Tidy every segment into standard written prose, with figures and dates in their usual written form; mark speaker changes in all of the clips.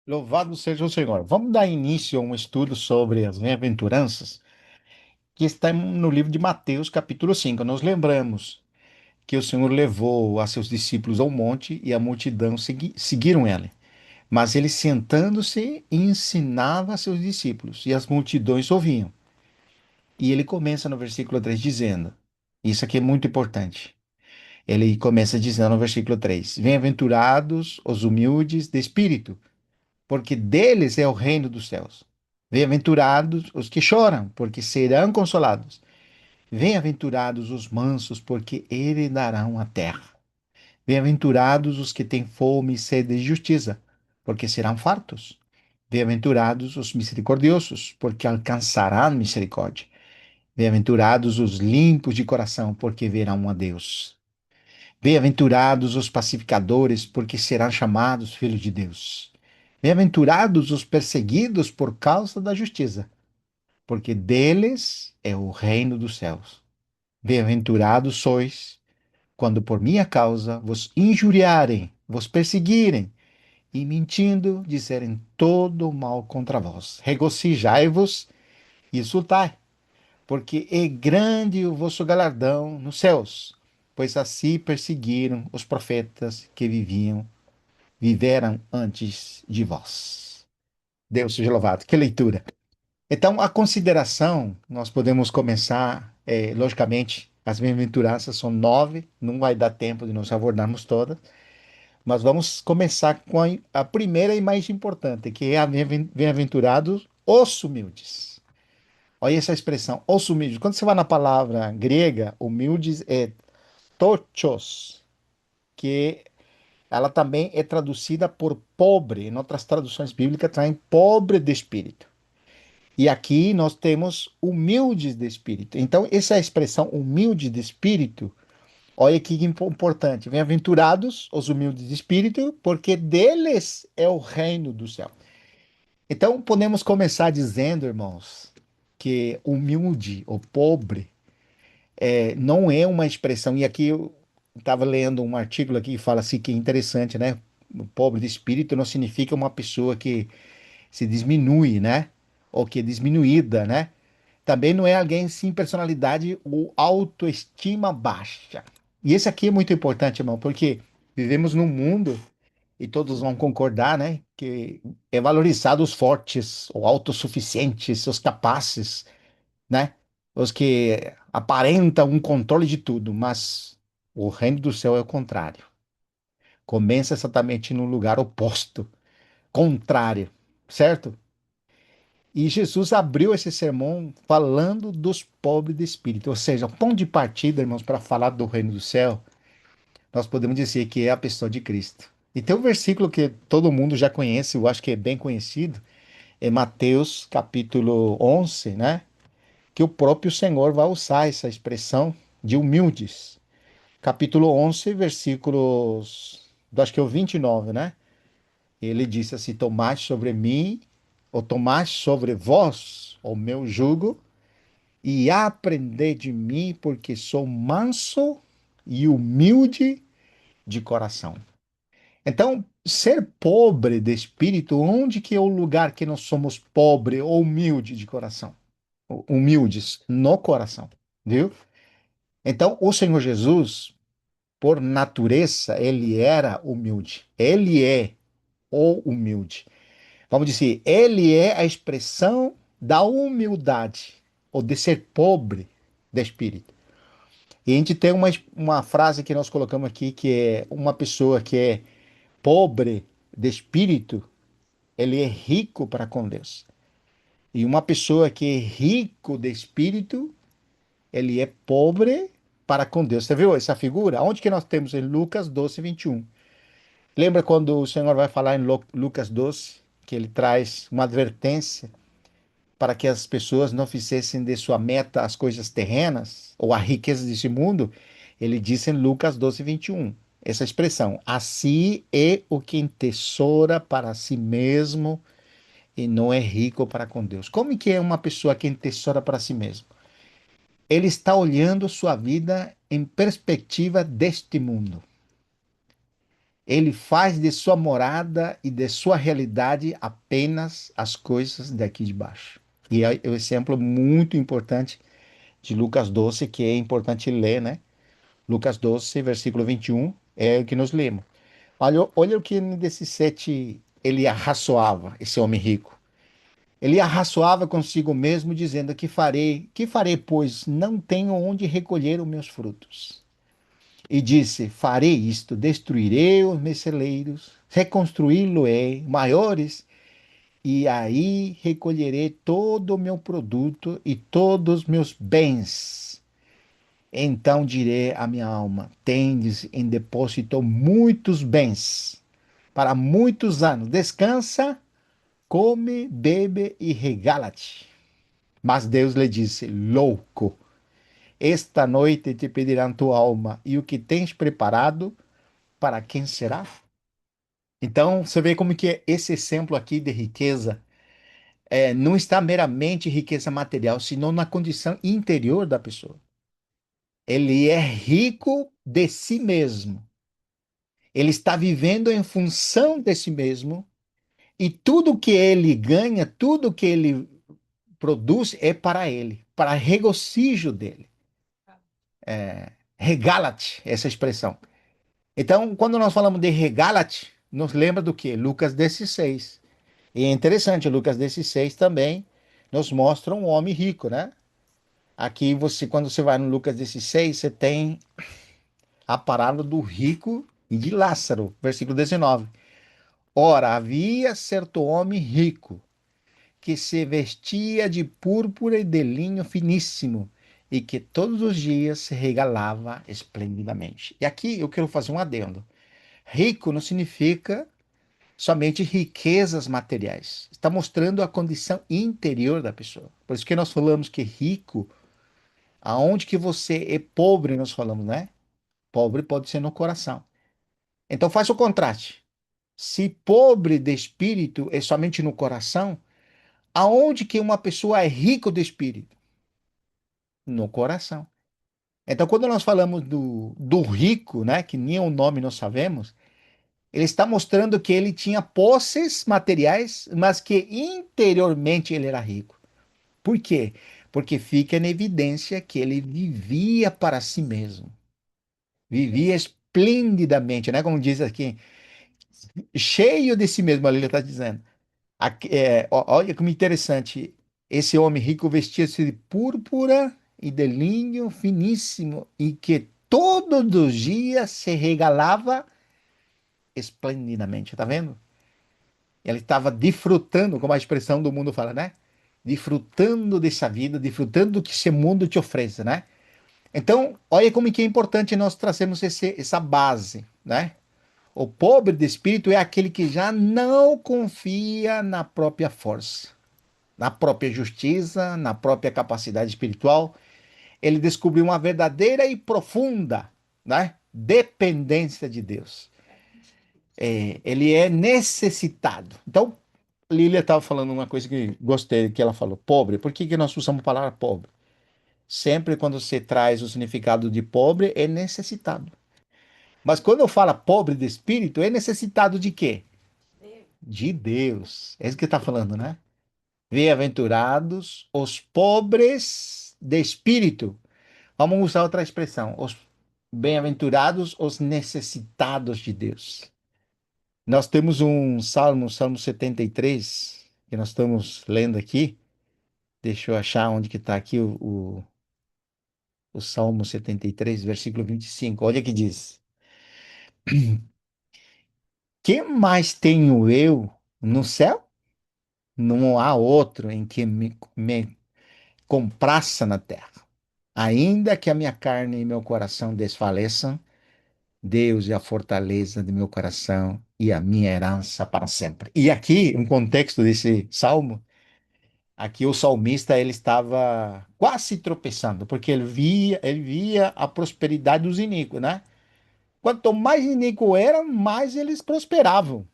Speaker 1: Louvado seja o Senhor. Vamos dar início a um estudo sobre as bem-aventuranças, que está no livro de Mateus, capítulo 5. Nós lembramos que o Senhor levou a seus discípulos ao monte e a multidão seguiram ele. Mas ele sentando-se ensinava a seus discípulos e as multidões ouviam. E ele começa no versículo 3 dizendo: isso aqui é muito importante. Ele começa dizendo no versículo 3: Bem-aventurados os humildes de espírito, porque deles é o reino dos céus. Bem-aventurados os que choram, porque serão consolados. Bem-aventurados os mansos, porque herdarão a terra. Bem-aventurados os que têm fome e sede de justiça, porque serão fartos. Bem-aventurados os misericordiosos, porque alcançarão misericórdia. Bem-aventurados os limpos de coração, porque verão a Deus. Bem-aventurados os pacificadores, porque serão chamados filhos de Deus. Bem-aventurados os perseguidos por causa da justiça, porque deles é o reino dos céus. Bem-aventurados sois quando por minha causa vos injuriarem, vos perseguirem e mentindo disserem todo o mal contra vós. Regozijai-vos e exultai, porque é grande o vosso galardão nos céus, pois assim perseguiram os profetas que viveram antes de vós. Deus seja louvado. Que leitura. Então, a consideração, nós podemos começar, logicamente, as bem-aventuranças são 9, não vai dar tempo de nós abordarmos todas, mas vamos começar com a primeira e mais importante, que é a bem-aventurados os humildes. Olha essa expressão, os humildes. Quando você vai na palavra grega, humildes é tochos, que ela também é traduzida por pobre. Em outras traduções bíblicas, traz pobre de espírito. E aqui nós temos humildes de espírito. Então, essa expressão humilde de espírito, olha que importante. Bem-aventurados os humildes de espírito, porque deles é o reino do céu. Então, podemos começar dizendo, irmãos, que humilde ou pobre não é uma expressão. E aqui eu estava lendo um artigo aqui que fala assim que é interessante, né? O pobre de espírito não significa uma pessoa que se diminui, né? Ou que é diminuída, né? Também não é alguém sem personalidade ou autoestima baixa. E esse aqui é muito importante, irmão, porque vivemos num mundo, e todos vão concordar, né? Que é valorizado os fortes, ou autossuficientes, os capazes, né? Os que aparentam um controle de tudo, mas o reino do céu é o contrário. Começa exatamente no lugar oposto, contrário, certo? E Jesus abriu esse sermão falando dos pobres de espírito, ou seja, o ponto de partida, irmãos, para falar do reino do céu, nós podemos dizer que é a pessoa de Cristo. E tem um versículo que todo mundo já conhece, eu acho que é bem conhecido, é Mateus capítulo 11, né? Que o próprio Senhor vai usar essa expressão de humildes. Capítulo 11, versículos, acho que é o 29, né? Ele disse assim: Tomai sobre mim, ou tomai sobre vós o meu jugo, e aprendei de mim, porque sou manso e humilde de coração. Então, ser pobre de espírito, onde que é o lugar que nós somos pobre ou humilde de coração? Humildes no coração, viu? Então, o Senhor Jesus, por natureza, ele era humilde. Ele é o humilde. Vamos dizer, ele é a expressão da humildade, ou de ser pobre de espírito. E a gente tem uma frase que nós colocamos aqui, que é uma pessoa que é pobre de espírito, ele é rico para com Deus. E uma pessoa que é rico de espírito, ele é pobre para com Deus. Você viu essa figura? Onde que nós temos em Lucas 12, 21? Lembra quando o Senhor vai falar em Lucas 12, que ele traz uma advertência para que as pessoas não fizessem de sua meta as coisas terrenas ou a riqueza desse mundo? Ele disse em Lucas 12, 21, essa expressão: assim é o que entesoura para si mesmo e não é rico para com Deus. Como que é uma pessoa que entesoura para si mesmo? Ele está olhando sua vida em perspectiva deste mundo. Ele faz de sua morada e de sua realidade apenas as coisas daqui de baixo. E é o exemplo muito importante de Lucas 12, que é importante ler, né? Lucas 12, versículo 21, é o que nós lemos. Olha o que em 17 ele arrazoava, esse homem rico. Ele arrazoava consigo mesmo, dizendo: que farei, pois não tenho onde recolher os meus frutos. E disse: farei isto, destruirei os meus celeiros, reconstruí-lo-ei maiores, e aí recolherei todo o meu produto e todos os meus bens. Então direi à minha alma: tendes em depósito muitos bens para muitos anos. Descansa, come, bebe e regala-te. Mas Deus lhe disse: louco, esta noite te pedirão tua alma, e o que tens preparado, para quem será? Então, você vê como que esse exemplo aqui de riqueza não está meramente riqueza material, senão na condição interior da pessoa. Ele é rico de si mesmo. Ele está vivendo em função de si mesmo, e tudo que ele ganha, tudo que ele produz é para ele, para regozijo dele. Regala-te, essa expressão. Então, quando nós falamos de regala-te, nos lembra do quê? Lucas 16. E é interessante, Lucas 16 também nos mostra um homem rico, né? Aqui você, quando você vai no Lucas 16, você tem a parábola do rico e de Lázaro, versículo 19. Ora, havia certo homem rico que se vestia de púrpura e de linho finíssimo e que todos os dias se regalava esplendidamente. E aqui eu quero fazer um adendo. Rico não significa somente riquezas materiais. Está mostrando a condição interior da pessoa. Por isso que nós falamos que rico, aonde que você é pobre, nós falamos, né? Pobre pode ser no coração. Então faz o contraste. Se pobre de espírito é somente no coração, aonde que uma pessoa é rico de espírito? No coração. Então, quando nós falamos do rico, né, que nem o nome nós sabemos, ele está mostrando que ele tinha posses materiais, mas que interiormente ele era rico. Por quê? Porque fica na evidência que ele vivia para si mesmo. Vivia esplendidamente, né? Como diz aqui, cheio de si mesmo, ali ele está dizendo. Olha como interessante. Esse homem rico vestia-se de púrpura e de linho finíssimo, e que todos os dias se regalava esplendidamente. Tá vendo? Ele estava desfrutando, como a expressão do mundo fala, né? Desfrutando dessa vida, desfrutando do que esse mundo te oferece, né? Então, olha como que é importante nós trazermos essa base, né? O pobre de espírito é aquele que já não confia na própria força, na própria justiça, na própria capacidade espiritual. Ele descobriu uma verdadeira e profunda, né, dependência de Deus. Ele é necessitado. Então, Lília estava falando uma coisa que gostei que ela falou, pobre. Por que que nós usamos a palavra pobre? Sempre quando você traz o significado de pobre, é necessitado. Mas quando eu falo pobre de espírito, é necessitado de quê? De Deus. É isso que está falando, né? Bem-aventurados os pobres de espírito. Vamos usar outra expressão. Os bem-aventurados os necessitados de Deus. Nós temos um salmo, Salmo 73, que nós estamos lendo aqui. Deixa eu achar onde que está aqui o Salmo 73, versículo 25. Olha que diz: que mais tenho eu no céu? Não há outro em que me compraça na terra. Ainda que a minha carne e meu coração desfaleçam, Deus é a fortaleza de meu coração e a minha herança para sempre. E aqui, um contexto desse salmo, aqui o salmista ele estava quase tropeçando, porque ele via a prosperidade dos iníquos, né? Quanto mais iníquo era, mais eles prosperavam.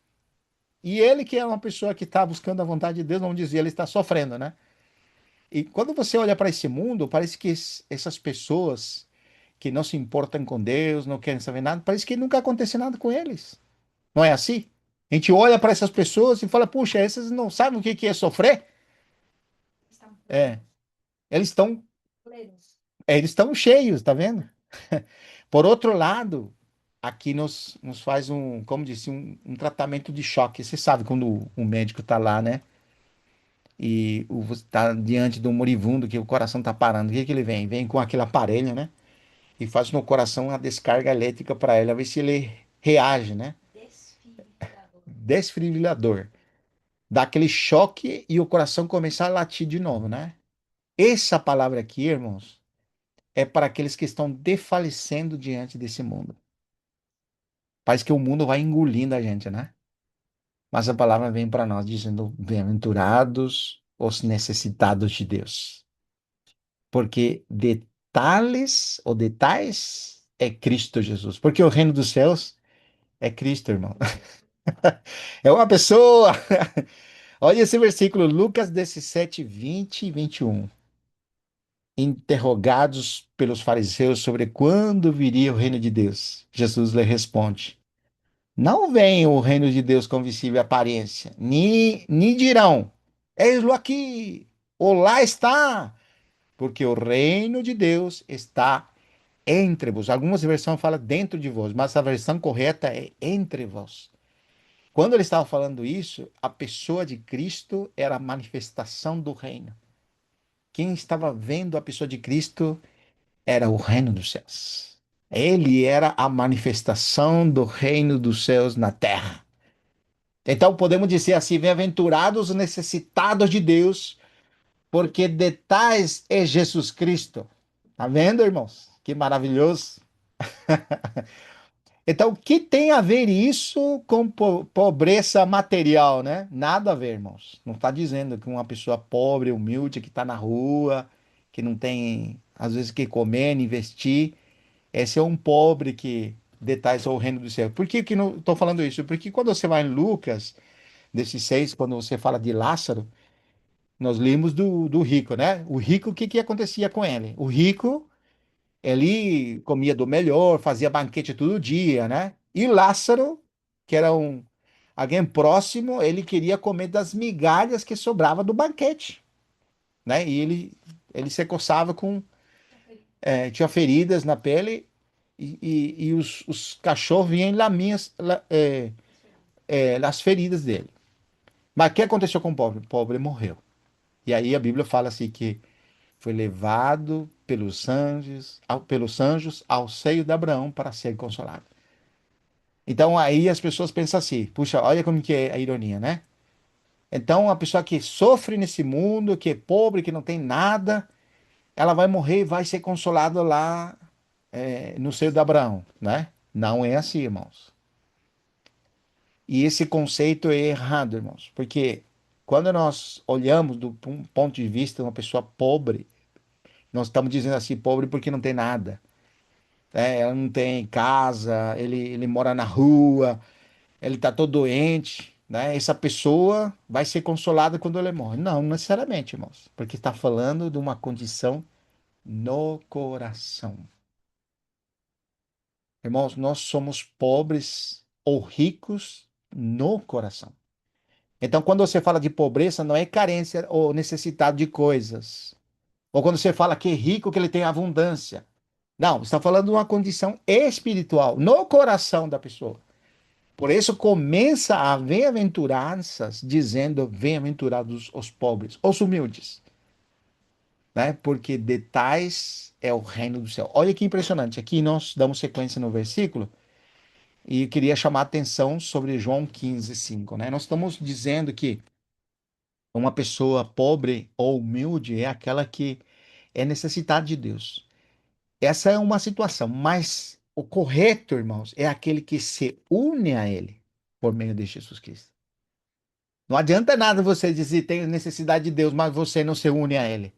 Speaker 1: E ele, que é uma pessoa que está buscando a vontade de Deus, não dizia, ele está sofrendo, né? E quando você olha para esse mundo, parece que essas pessoas que não se importam com Deus, não querem saber nada, parece que nunca aconteceu nada com eles. Não é assim? A gente olha para essas pessoas e fala, puxa, essas não sabem o que que é sofrer? É, eles estão, eles estão cheios, tá vendo? Por outro lado, aqui nos faz um, como disse, um tratamento de choque. Você sabe quando o médico tá lá, né? E você tá diante do moribundo que o coração tá parando. O que que ele vem? Vem com aquele aparelho, né? E faz no coração uma descarga elétrica para ele, a ver se ele reage, né? Desfibrilador. Dá aquele choque e o coração começar a latir de novo, né? Essa palavra aqui, irmãos, é para aqueles que estão desfalecendo diante desse mundo. Parece que o mundo vai engolindo a gente, né? Mas a palavra vem para nós dizendo: bem-aventurados os necessitados de Deus. Porque de tales ou de tais é Cristo Jesus. Porque o reino dos céus é Cristo, irmão. É uma pessoa. Olha esse versículo, Lucas 17, 20 e 21. Interrogados pelos fariseus sobre quando viria o reino de Deus, Jesus lhe responde: não vem o reino de Deus com visível aparência, nem dirão, eis-lo aqui, ou lá está, porque o reino de Deus está entre vós. Algumas versões falam dentro de vós, mas a versão correta é entre vós. Quando ele estava falando isso, a pessoa de Cristo era a manifestação do reino. Quem estava vendo a pessoa de Cristo era o reino dos céus. Ele era a manifestação do reino dos céus na terra. Então podemos dizer assim: bem-aventurados os necessitados de Deus, porque de tais é Jesus Cristo. Tá vendo, irmãos? Que maravilhoso. Então, o que tem a ver isso com pobreza material, né? Nada a ver, irmãos. Não está dizendo que uma pessoa pobre, humilde, que está na rua, que não tem, às vezes, o que comer, nem investir, esse é um pobre que detalha o reino do céu. Por que que não estou falando isso? Porque quando você vai em Lucas, desses seis, quando você fala de Lázaro, nós lemos do rico, né? O rico, o que que acontecia com ele? O rico, ele comia do melhor, fazia banquete todo dia, né? E Lázaro, que era alguém próximo, ele queria comer das migalhas que sobrava do banquete, né? E ele se coçava com, tinha feridas na pele e os cachorros vinham e lamiam as feridas dele. Mas o que aconteceu com o pobre? O pobre morreu. E aí a Bíblia fala assim que foi levado pelos anjos ao seio de Abraão para ser consolado. Então aí as pessoas pensam assim, puxa, olha como que é a ironia, né? Então a pessoa que sofre nesse mundo, que é pobre, que não tem nada, ela vai morrer e vai ser consolada lá no seio de Abraão, né? Não é assim, irmãos. E esse conceito é errado, irmãos, porque quando nós olhamos do um ponto de vista de uma pessoa pobre, nós estamos dizendo assim, pobre porque não tem nada. Ela não tem casa, ele mora na rua, ele está todo doente, né? Essa pessoa vai ser consolada quando ele morre. Não, necessariamente, irmãos, porque está falando de uma condição no coração. Irmãos, nós somos pobres ou ricos no coração. Então, quando você fala de pobreza, não é carência ou necessidade de coisas. Ou quando você fala que é rico, que ele tem abundância. Não, você está falando de uma condição espiritual, no coração da pessoa. Por isso começa a bem-aventuranças dizendo bem-aventurados os pobres, os humildes, né? Porque de tais é o reino do céu. Olha que impressionante. Aqui nós damos sequência no versículo e eu queria chamar a atenção sobre João 15:5, né? Nós estamos dizendo que uma pessoa pobre ou humilde é aquela que é necessitada de Deus. Essa é uma situação, mas o correto, irmãos, é aquele que se une a Ele por meio de Jesus Cristo. Não adianta nada você dizer tenho necessidade de Deus, mas você não se une a Ele.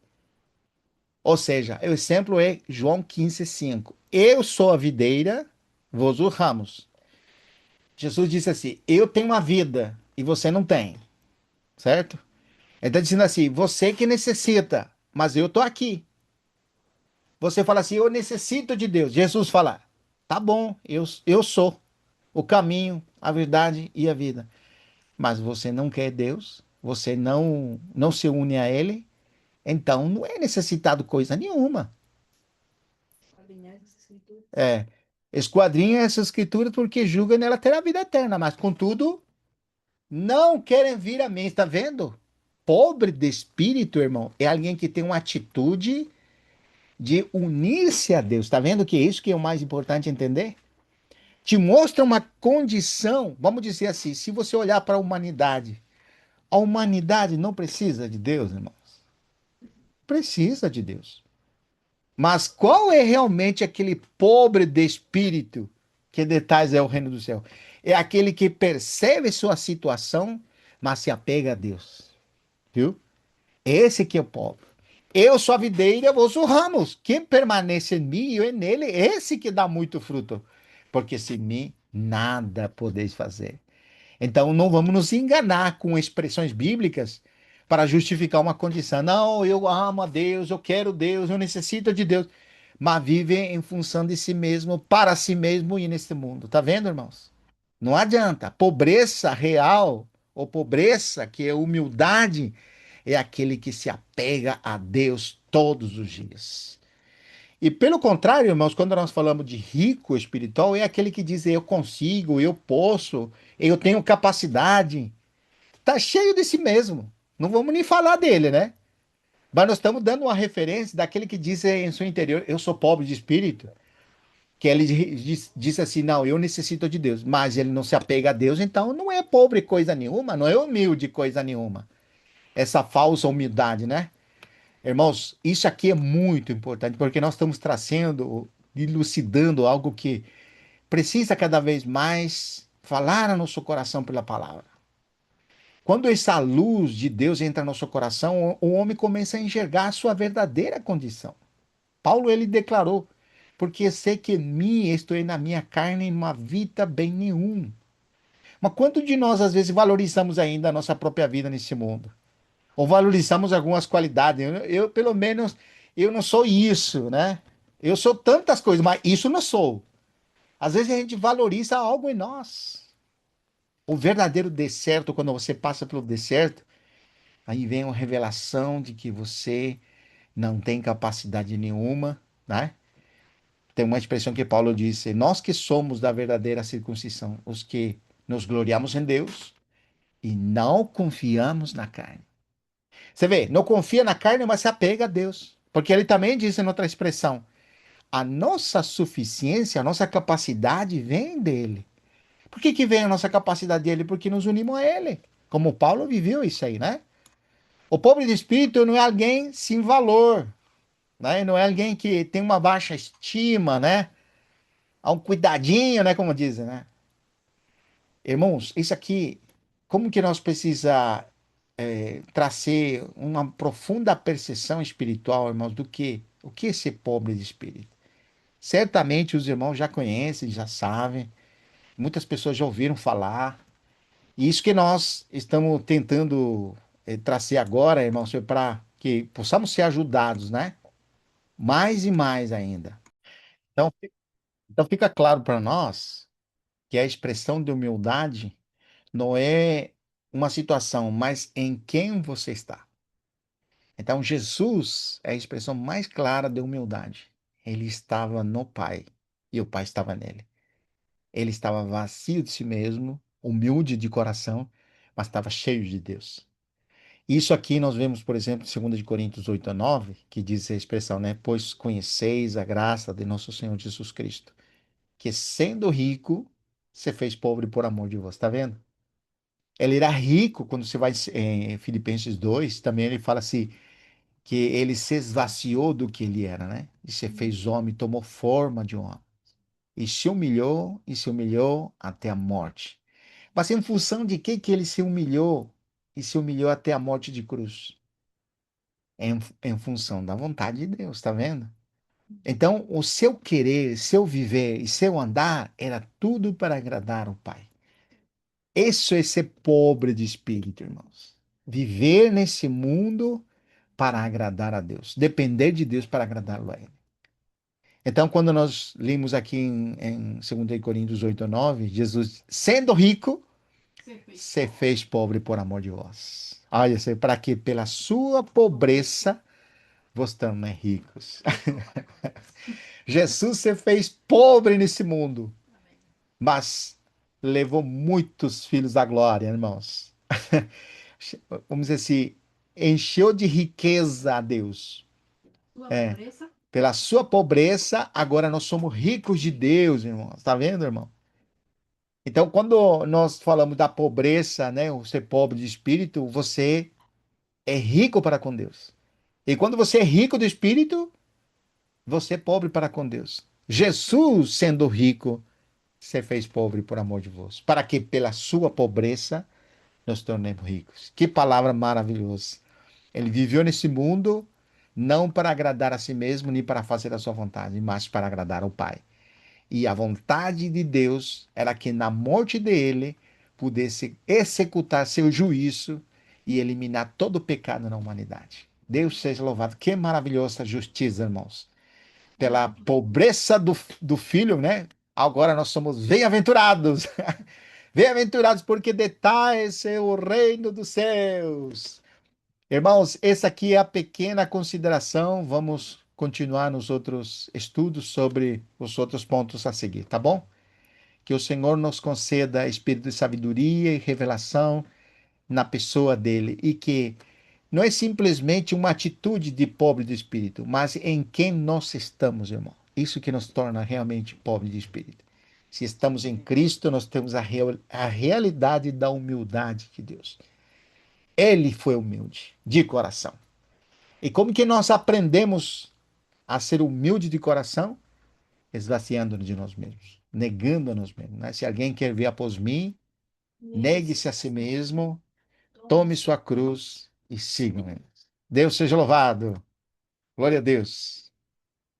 Speaker 1: Ou seja, o exemplo é João 15:5. Eu sou a videira, vós os ramos. Jesus disse assim: eu tenho uma vida e você não tem, certo? Ele está dizendo assim: você que necessita, mas eu estou aqui. Você fala assim: eu necessito de Deus. Jesus fala: tá bom, eu sou. o caminho, a verdade e a vida. Mas você não quer Deus, você não se une a Ele, então não é necessitado coisa nenhuma. É, esquadrinha essa escritura porque julga nela ter a vida eterna, mas contudo não querem vir a mim, está vendo? Pobre de espírito, irmão, é alguém que tem uma atitude de unir-se a Deus. Está vendo que é isso que é o mais importante entender? Te mostra uma condição, vamos dizer assim, se você olhar para a humanidade não precisa de Deus, irmãos. Precisa de Deus. Mas qual é realmente aquele pobre de espírito que detais é o reino do céu? É aquele que percebe sua situação, mas se apega a Deus. Viu? Esse que é o pobre. Eu sou a videira, vós os ramos. Quem permanece em mim e eu nele, esse que dá muito fruto. Porque sem mim nada podeis fazer. Então não vamos nos enganar com expressões bíblicas para justificar uma condição. Não, eu amo a Deus, eu quero Deus, eu necessito de Deus. Mas vive em função de si mesmo, para si mesmo e neste mundo. Tá vendo, irmãos? Não adianta. Pobreza real, ou pobreza, que é humildade, é aquele que se apega a Deus todos os dias. E pelo contrário, irmãos, quando nós falamos de rico espiritual, é aquele que diz eu consigo, eu posso, eu tenho capacidade. Tá cheio de si mesmo. Não vamos nem falar dele, né? Mas nós estamos dando uma referência daquele que diz em seu interior, eu sou pobre de espírito, que ele diz assim, não, eu necessito de Deus, mas ele não se apega a Deus, então não é pobre coisa nenhuma, não é humilde coisa nenhuma. Essa falsa humildade, né? Irmãos, isso aqui é muito importante, porque nós estamos trazendo, dilucidando algo que precisa cada vez mais falar no nosso coração pela palavra. Quando essa luz de Deus entra no nosso coração, o homem começa a enxergar a sua verdadeira condição. Paulo ele declarou: porque sei que em mim, estou na minha carne, não habita bem nenhum. Mas quanto de nós às vezes valorizamos ainda a nossa própria vida nesse mundo? Ou valorizamos algumas qualidades? Pelo menos, eu não sou isso, né? Eu sou tantas coisas, mas isso não sou. Às vezes a gente valoriza algo em nós. O verdadeiro deserto, quando você passa pelo deserto, aí vem uma revelação de que você não tem capacidade nenhuma, né? Tem uma expressão que Paulo disse: nós que somos da verdadeira circuncisão, os que nos gloriamos em Deus e não confiamos na carne. Você vê, não confia na carne, mas se apega a Deus. Porque ele também disse em outra expressão: a nossa suficiência, a nossa capacidade vem dele. Por que que vem a nossa capacidade dele? Porque nos unimos a ele. Como Paulo viveu isso aí, né? O pobre de espírito não é alguém sem valor, né? Não é alguém que tem uma baixa estima, né? Há um cuidadinho, né? Como dizem, né? Irmãos, isso aqui, como que nós precisa trazer uma profunda percepção espiritual, irmãos, do que o que é ser pobre de espírito? Certamente os irmãos já conhecem, já sabem, muitas pessoas já ouviram falar. E isso que nós estamos tentando trazer agora, irmãos, para que possamos ser ajudados, né? Mais e mais ainda. Então, então fica claro para nós que a expressão de humildade não é uma situação, mas em quem você está. Então, Jesus é a expressão mais clara de humildade. Ele estava no Pai e o Pai estava nele. Ele estava vazio de si mesmo, humilde de coração, mas estava cheio de Deus. Isso aqui nós vemos, por exemplo, em 2 de Coríntios 8 a 9, que diz a expressão, né? Pois conheceis a graça de nosso Senhor Jesus Cristo, que sendo rico, se fez pobre por amor de vós. Está vendo? Ele era rico, quando você vai em Filipenses 2, também ele fala assim, que ele se esvaziou do que ele era, né? E se fez homem, tomou forma de homem. E se humilhou até a morte. Mas em função de que ele se humilhou e se humilhou até a morte de cruz? Em função da vontade de Deus, tá vendo? Então, o seu querer, seu viver e seu andar era tudo para agradar o Pai. Isso é ser pobre de espírito, irmãos. Viver nesse mundo para agradar a Deus, depender de Deus para agradá-lo a Ele. Então, quando nós limos aqui em 2 Coríntios 8:9, Jesus, sendo rico, se fez pobre por amor de vós. Olha, para que pela sua pobreza vos tornem ricos. Jesus se fez pobre nesse mundo, mas levou muitos filhos à glória, irmãos. Vamos dizer assim, encheu de riqueza a Deus. É, pela sua pobreza, agora nós somos ricos de Deus, irmãos. Está vendo, irmão? Então, quando nós falamos da pobreza, né, o ser pobre de espírito, você é rico para com Deus. E quando você é rico de espírito, você é pobre para com Deus. Jesus, sendo rico, se fez pobre por amor de vós, para que pela sua pobreza nos tornemos ricos. Que palavra maravilhosa. Ele viveu nesse mundo não para agradar a si mesmo, nem para fazer a sua vontade, mas para agradar ao Pai. E a vontade de Deus era que na morte dele pudesse executar seu juízo e eliminar todo o pecado na humanidade. Deus seja louvado. Que maravilhosa justiça, irmãos. Pela pobreza do filho, né? Agora nós somos bem-aventurados. Bem-aventurados, porque de tais é o reino dos céus. Irmãos, essa aqui é a pequena consideração. Vamos continuar nos outros estudos sobre os outros pontos a seguir, tá bom? Que o Senhor nos conceda espírito de sabedoria e revelação na pessoa dele e que não é simplesmente uma atitude de pobre de espírito, mas em quem nós estamos, irmão. Isso que nos torna realmente pobre de espírito. Se estamos em Cristo, nós temos a realidade da humildade de Deus. Ele foi humilde de coração. E como que nós aprendemos a ser humilde de coração? Esvaziando-nos de nós mesmos, negando a nós mesmos, né? Se alguém quer vir após mim, negue-se a si mesmo, tome sua cruz e siga-me. Deus seja louvado. Glória a Deus.